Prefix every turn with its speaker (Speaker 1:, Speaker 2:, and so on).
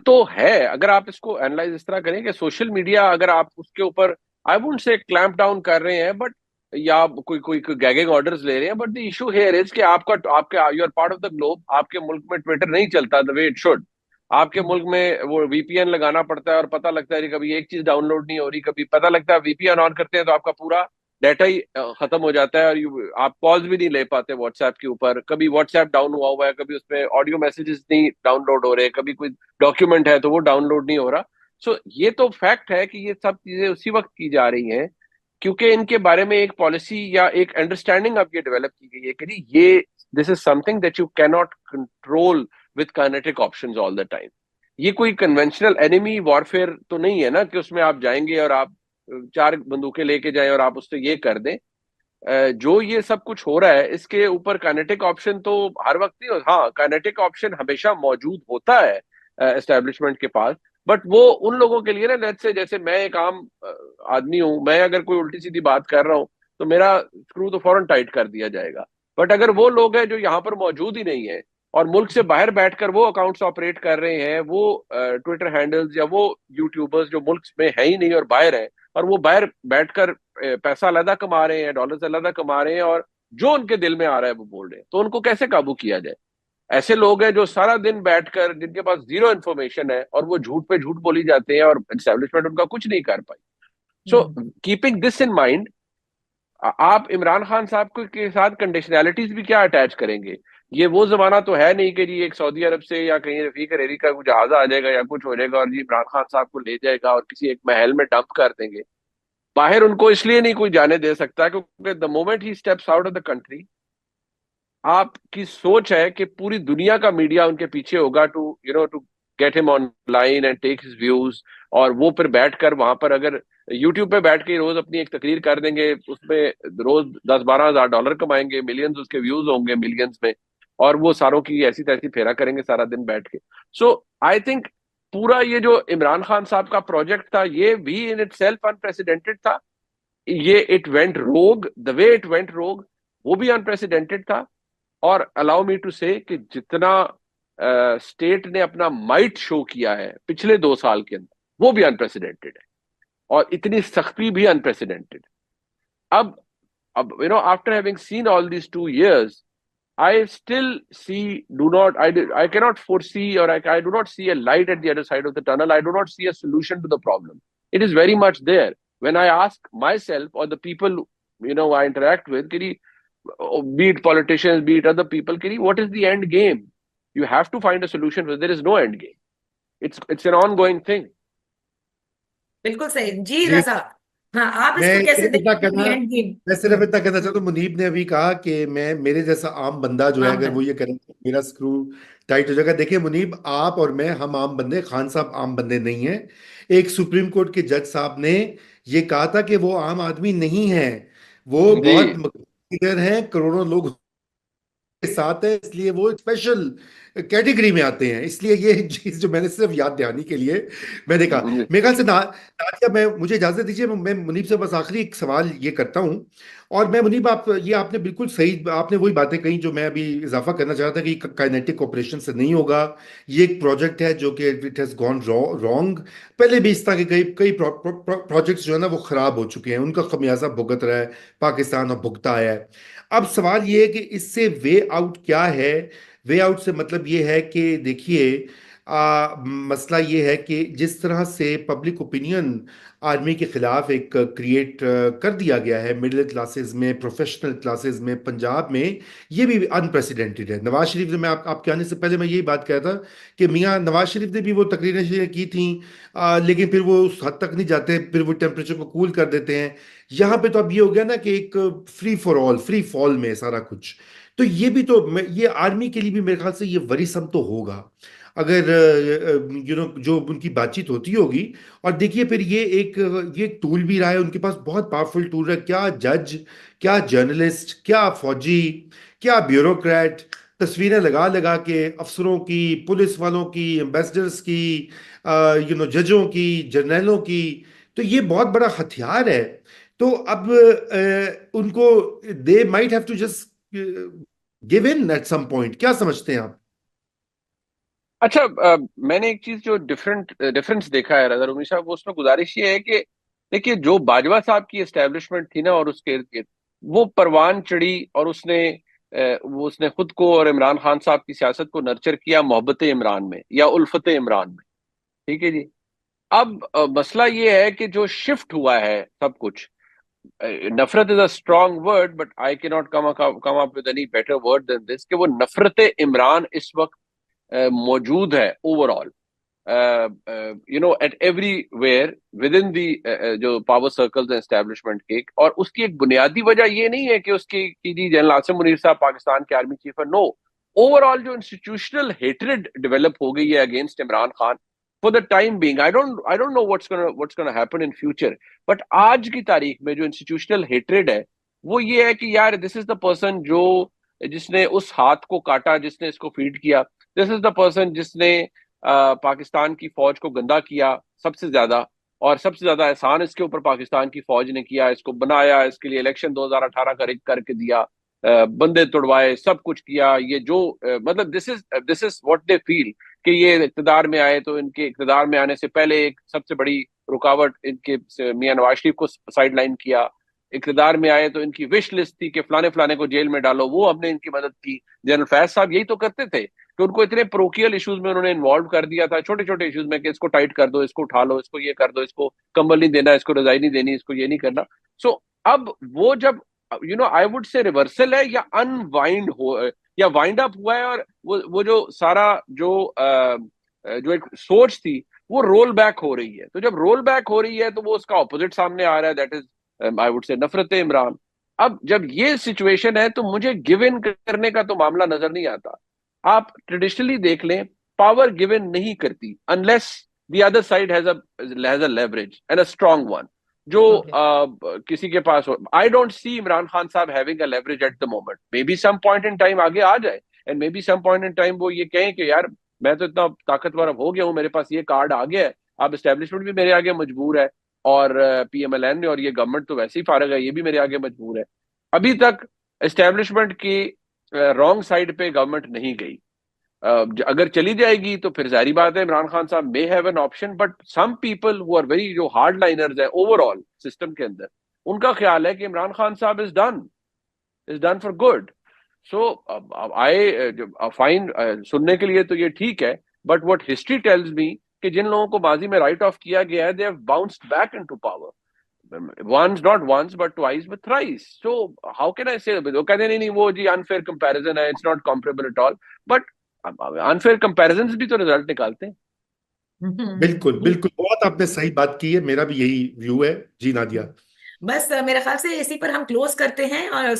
Speaker 1: तो है, अगर आप इसको एनालाइज इस तरह करें कि सोशल मीडिया अगर आप उसके ऊपर, I wouldn't say clamp down कर रहे हैं, बट या कोई कोई गैगिंग ऑर्डर्स ले रहे हैं, but the issue here is कि आपका आपके you are part of the globe, आपके मुल्क में ट्विटर नहीं चलता द वे इट शुड। आपके मुल्क में वो वीपीएन लगाना पड़ता है और पता लगता है कि कभी एक चीज डाउनलोड नहीं हो रही, कभी पता लगता है वीपीएन ऑन करते हैं तो आपका पूरा डाटा ही खत्म हो जाता है, और आप कॉल्स भी नहीं ले पाते व्हाट्सएप के ऊपर, कभी व्हाट्सएप डाउन हुआ हुआ है, कभी उसमें ऑडियो मैसेजेस नहीं डाउनलोड हो रहे, कभी कोई डॉक्यूमेंट है तो वो डाउनलोड नहीं हो रहा। सो ये तो फैक्ट है कि ये सब चीजें उसी वक्त की जा रही हैं क्योंकि इनके बारे में एक पॉलिसी या एक अंडरस्टैंडिंग अब ये डेवलप की गई है कि ये this is something that you can not control with kinetic options all the time. ये कोई कन्वेंशनल एनिमी वॉरफेयर तो नहीं है ना कि उसमें आप जाएंगे और आप चार बंदूकें लेके जाएं और आप उससे ये कर दें। जो ये सब कुछ हो रहा है इसके ऊपर काइनेटिक ऑप्शन तो हर वक्त नहीं हो, हाँ काइनेटिक ऑप्शन हमेशा मौजूद होता है एस्टेब्लिशमेंट के पास, बट वो उन लोगों के लिए ना, लेट्स से जैसे मैं एक आम आदमी हूं, मैं अगर कोई उल्टी सीधी बात कर रहा हूँ तो मेरा स्क्रू तो फौरन टाइट कर दिया जाएगा। बट अगर वो लोग हैं जो यहाँ पर मौजूद ही नहीं है और मुल्क से बाहर बैठकर वो अकाउंट्स ऑपरेट कर रहे हैं, वो ट्विटर हैंडल्स या वो यूट्यूबर्स जो मुल्क में है ही नहीं और बाहर है, और वो बाहर बैठकर पैसा अलग कमा रहे हैं, डॉलर्स अलग कमा रहे हैं, और जो उनके दिल में आ रहा है वो बोल रहे हैं, तो उनको कैसे काबू किया जाए? ऐसे लोग हैं जो सारा दिन बैठकर, जिनके पास जीरो इन्फॉर्मेशन है और वो झूठ पे झूठ बोली जाते हैं और एस्टेब्लिशमेंट उनका कुछ नहीं कर पाई। सो
Speaker 2: हम्म।
Speaker 1: कीपिंग दिस इन माइंड, आप इमरान खान साहब के साथ कंडीशनैलिटीज भी क्या अटैच करेंगे? ये वो जमाना तो है नहीं कि जी एक सऊदी अरब से या कहीं रफीक हरेरी का कुछ जहाज आ जाएगा या कुछ हो जाएगा और जी इमरान खान साहब को ले जाएगा और किसी एक महल में डंप कर देंगे। बाहर उनको इसलिए नहीं कोई जाने दे सकता क्योंकि the moment he steps out of the country, आपकी सोच है कि पूरी दुनिया का मीडिया उनके पीछे होगा to to get him online and take his views. और वो फिर बैठकर वहां पर अगर यूट्यूब पे बैठ के रोज अपनी एक तकरीर कर देंगे, उसमें रोज 10-12 हज़ार डॉलर कमाएंगे, मिलियंस उसके व्यूज होंगे मिलियंस में, और वो सारों की ऐसी तैसी फेरा करेंगे सारा दिन बैठ के। सो आई थिंक पूरा ये जो इमरान खान साहब का प्रोजेक्ट था ये भी इन इट सेल्फ अनप्रेसिडेंटेड था। ये इट वेंट रोग द वे इट वेंट रोग, वो भी अनप्रेसिडेंटेड था। और अलाउ मी टू से कि जितना स्टेट ने अपना माइट शो किया है पिछले 2 साल के अंदर वो भी अनप्रेसिडेंटेड है, और इतनी सख्ती भी अनप्रेसिडेंटेड। अब अब after having seen all these 2 years, I still see, I cannot foresee, or I do not see a light at the other side of the tunnel. I do not see a solution to the problem. It is very much there. When I ask myself or the people, I interact with, Kiri, be it politicians, be it other people, Kiri, what is the end game? You have to find a solution, but there is no end game. It's an ongoing thing.
Speaker 2: बिल्कुल सही जी
Speaker 3: जी,
Speaker 2: रजा। हाँ, आप
Speaker 3: मैं
Speaker 2: इसको कैसे
Speaker 3: सिर्फ इतना
Speaker 2: देखते
Speaker 3: कहना
Speaker 2: हैं एंड गेम?
Speaker 3: मैं सिर्फ इतना कहना चाहता हूँ। मुनीब ने अभी कहा कि मैं, मेरे जैसा आम बंदा जो है,
Speaker 2: आम
Speaker 3: अगर वो
Speaker 2: बन।
Speaker 3: ये करे तो मेरा स्क्रू टाइट हो जाएगा। देखिए मुनीब, आप और मैं, हम आम बंदे, खान साहब आम बंदे नहीं हैं। एक सुप्रीम कोर्ट के जज साहब ने ये कहा था कि वो आम आदमी नहीं है, वो
Speaker 1: जी।
Speaker 3: बहुत लीडर हैं, करोड़ों लोग के साथ है, इसलिए वो स्पेशल कैटेगरी में आते हैं। इसलिए ये चीज जो मैंने सिर्फ याद दिलाने के लिए मैंने कहा। मेरे ख्याल से नादिया, मैं, मुझे इजाजत दीजिए, मैं मुनीब से बस आखिरी एक सवाल ये करता हूं। और मैं मुनीब, आप ये, आपने बिल्कुल सही, आपने वही बातें कही जो मैं अभी इजाफा करना चाह रहा था कि काइनेटिक ऑपरेशन से नहीं होगा। ये एक प्रोजेक्ट है जो कि इट हैज गॉन रॉन्ग। पहले भी इस तरह के कई कई प्रोजेक्ट्स जो है ना वो खराब हो चुके हैं, उनका खमियाजा भुगत रहा है पाकिस्तान और भुगता आया है। अब सवाल ये है कि इससे वे आउट क्या है? वे आउट से मतलब ये है कि देखिए, मसला ये है कि जिस तरह से पब्लिक ओपिनियन आर्मी के खिलाफ एक क्रिएट कर दिया गया है मिडिल क्लासेस में, प्रोफेशनल क्लासेस में, पंजाब में, ये भी अनप्रेसिडेंटेड है। नवाज शरीफ ने, मैं आपके आने से पहले मैं यही बात कह रहा था कि मियाँ नवाज शरीफ ने भी वो तकरीरें शरीरें की थी, लेकिन फिर वो उस हद तक नहीं जाते, फिर वो टेम्परेचर को कूल कर देते हैं। यहाँ पे तो अब ये हो गया ना कि एक free for all, free fall में सारा कुछ। तो ये भी तो ये आर्मी के लिए भी मेरे ख्याल से ये वरीसम तो होगा, अगर जो उनकी बातचीत होती होगी। और देखिए फिर ये एक टूल भी रहा है उनके पास, बहुत पावरफुल टूल है। क्या जज, क्या जर्नलिस्ट, क्या फौजी, क्या ब्यूरोक्रेट, तस्वीरें लगा लगा के अफसरों की, पुलिस वालों की, एम्बेसडर्स की, जजों की, जर्नलों की। तो ये बहुत बड़ा हथियार है। तो अब उनको, they might have to just give in at some point. क्या समझते हैं आप?
Speaker 1: अच्छा, मैंने एक चीज जो डिफरेंस देखा है रजा रूमी साहब, वो उसमें गुजारिश ये है कि देखिए, जो बाजवा साहब की एस्टेब्लिशमेंट थी ना और उसके इर्द गिर्द, वो परवान चढ़ी और उसने खुद को और इमरान खान साहब की सियासत को नर्चर किया मोहब्बत इमरान में या उल्फत इमरान में। ठीक है जी। अब मसला ये है कि जो शिफ्ट हुआ है सब कुछ, नफरत is a strong word but I can not come up with any better word than this, कि वो नफरत इमरान इस वक्त मौजूद है overall, at everywhere with in the जो पावर सर्कल्स एस्टेब्लिशमेंट के। और उसकी एक बुनियादी वजह ये नहीं है कि उसकी कि जी जनरल आसिम मुनीर साहब पाकिस्तान के आर्मी चीफ है, नो। ओवरऑल जो इंस्टीट्यूशनल हेट्रेड डेवलप हो गई है against Imran Khan for the time being, I don't know what's gonna happen in future, but आज की तारीख में जो इंस्टीट्यूशनल हेट्रेड है वो ये है कि यार दिस इज द पर्सन जो जिसने उस हाथ को काटा, जिसने इसको फीड किया, दिस इज द पर्सन जिसने पाकिस्तान की फौज को गंदा किया सबसे ज्यादा, और सबसे ज्यादा एहसान इसके ऊपर पाकिस्तान की फौज ने किया, इसको बनाया, इसके लिए इलेक्शन 2018 का रिग करके दिया, बंदे तोड़वाए, सब कुछ किया। ये जो मतलब this is what they feel कि ये इक्तदार में आए, तो इनके इक्तदार में आने से पहले एक सबसे बड़ी रुकावट इनके मियां नवाज शरीफ को साइड लाइन किया, इक्तदार में आए तो इनकी विश लिस्ट थी कि फलाने फलाने को जेल में डालो, वो हमने इनकी मदद की। जनरल फैज साहब यही तो करते थे कि उनको इतने प्रोकियल इश्यूज में उन्होंने इन्वॉल्व कर दिया था, छोटे छोटे इश्यूज में, कि इसको टाइट कर दो, इसको उठा लो, इसको ये कर दो, इसको कंबल नहीं देना, इसको रजाई नहीं देनी, इसको ये नहीं करना। सो अब वो जब आई वुड से रिवर्सल है या अनवाइंड हो या वाइंड अप हुआ है, और वो जो सारा जो एक सोच थी वो रोल बैक हो रही है। तो जब रोल बैक हो रही है तो वो उसका ऑपोजिट सामने आ रहा है, that is I would say नफरत इमरान। अब जब ये सिचुएशन है तो मुझे गिव इन करने का तो मामला नजर नहीं आता। आप ट्रेडिशनली देख लें, पावर गिव इन नहीं करती unless the other side has a leverage and a strong one, जो
Speaker 2: ओके।
Speaker 1: किसी के पास हो। I don't see Imran Khan साहब having a leverage at the moment, maybe some point in time आगे आ जाए, and maybe some point in time वो ये कहें कि यार मैं तो इतना ताकतवर अब हो गया हूं, मेरे पास ये कार्ड आ गया है, अब एस्टेब्लिशमेंट भी मेरे आगे मजबूर है, और पीएमएलएन ने और ये गवर्नमेंट तो वैसे ही फारग है, ये भी मेरे आगे मजबूर है। अभी तक एस्टेब्लिशमेंट की रॉन्ग साइड पे गवर्नमेंट नहीं गई। अगर चली जाएगी तो फिर जारी बात है इमरान खान साहब may have an option, but some people who are very जो हार्ड लाइनर्स है ओवरऑल सिस्टम के अंदर, उनका ख्याल है कि इमरान खान साहब is done for good. So I fine, सुनने के लिए तो ये ठीक है, but what history tells me कि जिन लोगों को माजी में राइट ऑफ किया गया है they have bounced back into power, once not once but twice but thrice. So how can I say, वो कहते नहीं नहीं वो जी unfair comparison है, it's not comparable at all, but unfair comparisons भी तो रिजल्ट निकालते हैं।
Speaker 3: बिल्कुल
Speaker 2: जी।
Speaker 3: बिल्कुल, बहुत आपने सही बात की है, मेरा भी यही व्यू है। जी नादिया।
Speaker 2: बस मेरे ख्याल से इसी पर हम क्लोज करते हैं और